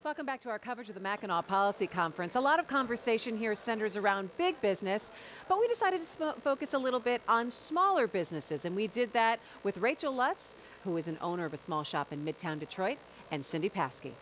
Welcome back to our coverage of the Mackinac Policy Conference. A lot of conversation here centers around big business, but we decided to focus a little bit on smaller businesses, and we did that with Rachel Lutz, who is an owner of a small shop in Midtown Detroit, and Cindy Pasky.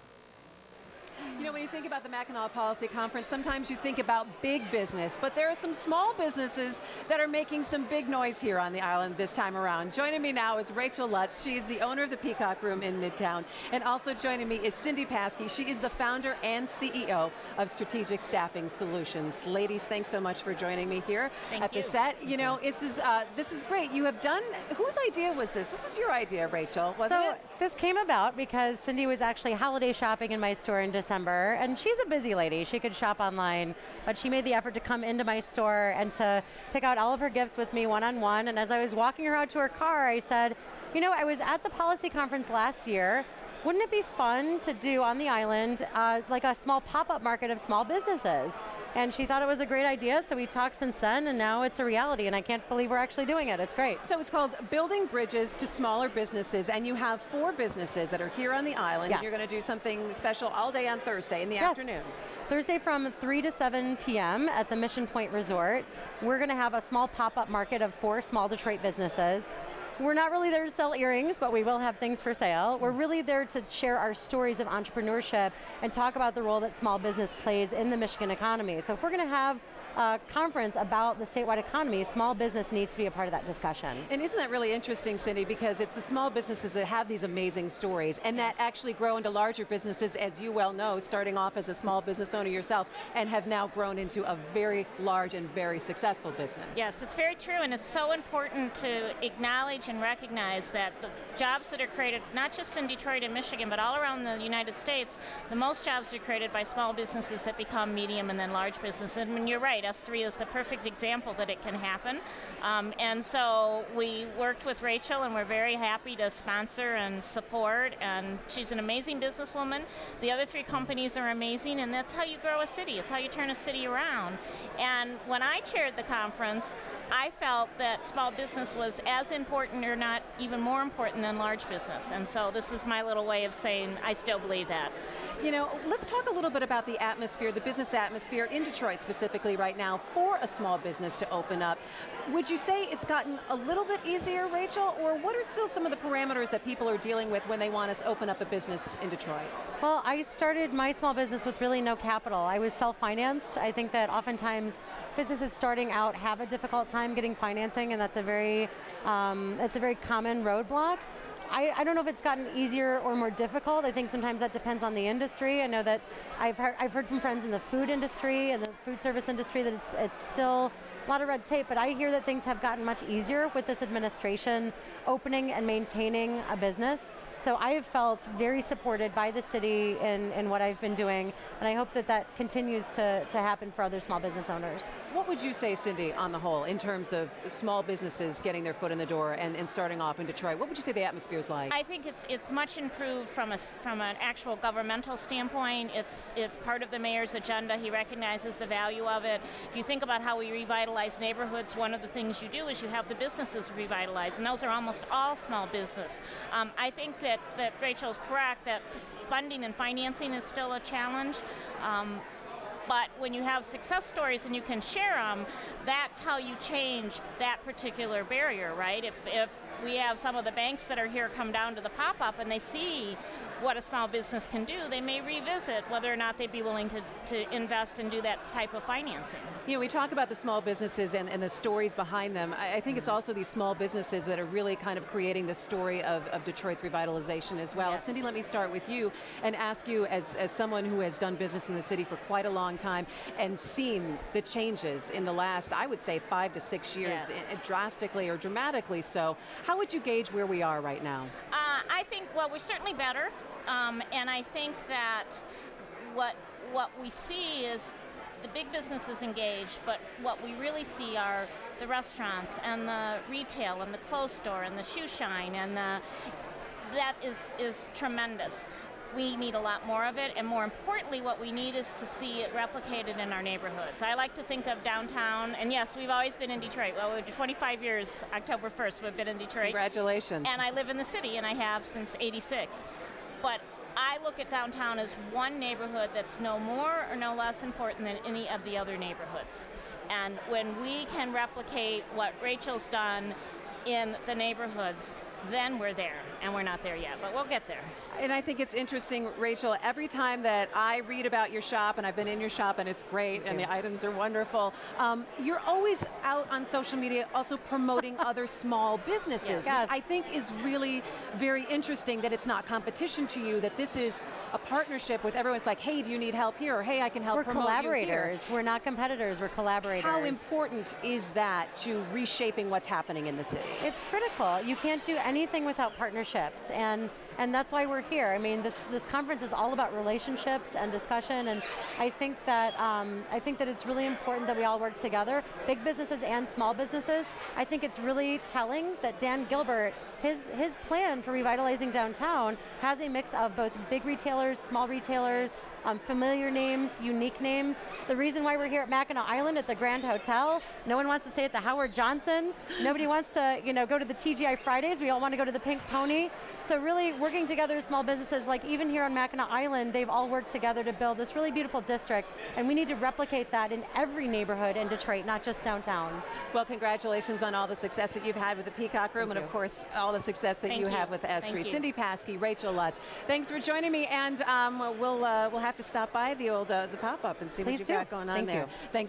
You know, when you think about the Mackinac Policy Conference, sometimes you think about big business, but there are some small businesses that are making some big noise here on the island this time around. Joining me now is Rachel Lutz. She is the owner of the Peacock Room in Midtown. And also joining me is Cindy Pasky. She is the founder and CEO of Strategic Staffing Solutions. Ladies, thanks so much for joining me here at the set. You know, this is great. You have done, whose idea was this? This was your idea, Rachel, wasn't it? This came about because Cindy was actually holiday shopping in my store in December, and she's a busy lady. She could shop online, but she made the effort to come into my store and to pick out all of her gifts with me one-on-one. And as I was walking her out to her car, I said, you know, I was at the policy conference last year. Wouldn't it be fun to do on the island like a small pop-up market of small businesses? And she thought it was a great idea, so we talked since then, and now it's a reality, and I can't believe we're actually doing it. It's great. So it's called Building Bridges to Smaller Businesses, and you have 4 businesses that are here on the island, Yes. and you're going to do something special all day on Thursday in the Yes. afternoon. Thursday from 3 to 7 p.m. at the Mission Point Resort. We're going to have a small pop-up market of 4 small Detroit businesses. We're not really there to sell earrings, but we will have things for sale. We're really there to share our stories of entrepreneurship and talk about the role that small business plays in the Michigan economy. So if we're going to have a conference about the statewide economy, small business needs to be a part of that discussion. And isn't that really interesting, Cindy, because it's the small businesses that have these amazing stories and that actually grow into larger businesses, as you well know, starting off as a small business owner yourself and have now grown into a very large and very successful business. Yes, it's very true, and it's so important to acknowledge and recognize that the jobs that are created, not just in Detroit and Michigan, but all around the United States, the most jobs are created by small businesses that become medium and then large businesses. And you're right, S3 is the perfect example that it can happen. And so we worked with Rachel, and we're very happy to sponsor and support, and she's an amazing businesswoman. The other 3 companies are amazing, and that's how you grow a city. It's how you turn a city around. And when I chaired the conference, I felt that small business was as important, or not even more important, than large business. And so this is my little way of saying I still believe that. You know, let's talk a little bit about the atmosphere, the business atmosphere in Detroit specifically right now for a small business to open up. Would you say it's gotten a little bit easier, Rachel, or what are still some of the parameters that people are dealing with when they want to open up a business in Detroit? Well, I started my small business with really no capital. I was self-financed. I think that oftentimes businesses starting out have a difficult time getting financing, and that's a very common roadblock. I don't know if it's gotten easier or more difficult. I think sometimes that depends on the industry. I know that I've heard from friends in the food industry and the food service industry that it's still a lot of red tape, but I hear that things have gotten much easier with this administration opening and maintaining a business. So I have felt very supported by the city in what I've been doing, and I hope that that continues to happen for other small business owners. What would you say, Cindy, on the whole, in terms of small businesses getting their foot in the door and starting off in Detroit? What would you say the atmosphere is like? I think it's much improved from an actual governmental standpoint. It's part of the mayor's agenda. He recognizes the value of it. If you think about how we revitalize neighborhoods, one of the things you do is you have the businesses revitalized, and those are almost all small business. I think that Rachel's correct, that funding and financing is still a challenge. But when you have success stories and you can share them, that's how you change that particular barrier, right? If we have some of the banks that are here come down to the pop-up and they see what a small business can do, they may revisit whether or not they'd be willing to invest and do that type of financing. You know, we talk about the small businesses and the stories behind them. I think it's also these small businesses that are really kind of creating the story of Detroit's revitalization as well. Yes. Cindy, let me start with you and ask you, as someone who has done business in the city for quite a long time and seen the changes in the last, I would say, 5 to 6 years, Yes. drastically or dramatically so, how would you gauge where we are right now? I think, well, we're certainly better. And I think that what we see is the big businesses engaged, but what we really see are the restaurants and the retail and the clothes store and the shoe shine, and that is tremendous. We need a lot more of it, and more importantly, what we need is to see it replicated in our neighborhoods. I like to think of downtown, and yes, we've always been in Detroit. Well, we're 25 years, October 1st, we've been in Detroit. Congratulations. And I live in the city, and I have since '86. But I look at downtown as one neighborhood that's no more or no less important than any of the other neighborhoods. And when we can replicate what Rachel's done in the neighborhoods, then we're there, and we're not there yet, but we'll get there. And I think it's interesting, Rachel, every time that I read about your shop, and I've been in your shop and it's great, and the items are wonderful, you're always out on social media also promoting other small businesses, Yes. which I think is really very interesting, that it's not competition to you, that this is a partnership with everyone. It's like, hey, do you need help here? Or hey, I can help promote you here. We're collaborators. We're not competitors, we're collaborators. How important is that to reshaping what's happening in the city? It's critical. You can't do anything without partnerships, and that's why we're here. I mean, this conference is all about relationships and discussion, and I think that it's really important that we all work together, big businesses and small businesses. I think it's really telling that Dan Gilbert, his plan for revitalizing downtown has a mix of both big retailers, small retailers, familiar names, unique names. The reason why we're here at Mackinac Island at the Grand Hotel, no one wants to stay at the Howard Johnson. Nobody wants to, go to the TGI Fridays. We all want to go to the Pink Pony. So really working together as small businesses, like even here on Mackinac Island, they've all worked together to build this really beautiful district, and we need to replicate that in every neighborhood in Detroit, not just downtown. Well, congratulations on all the success that you've had with the Peacock Room, and of course, all the success that you have with S3. Cindy Pasky, Rachel Lutz, thanks for joining me, and we'll have to stop by the old the pop-up and see what you've got going on there. Thanks.